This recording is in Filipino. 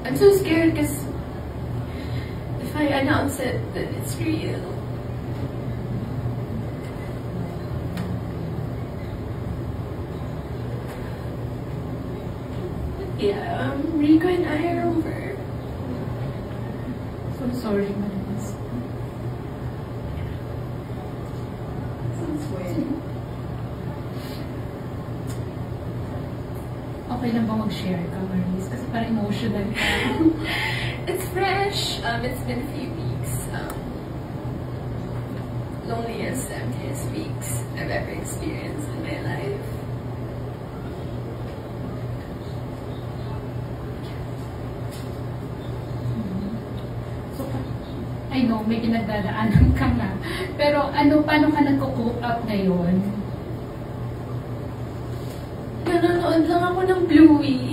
I'm so scared because if I announce it, then it's real. Yeah, Rico and I are over. So sorry, Marinas. Since when? Okay lang ba mag-share ka, Maris? Kasi parang emotional ka. It's fresh. It's been a few weeks. Loneliest, emptiest weeks I've ever experienced in my life. So, I know, may ginagdadaanan ka nga. Pero paano ka nagko-cope up ngayon? Nanonood lang ako ng Bluey.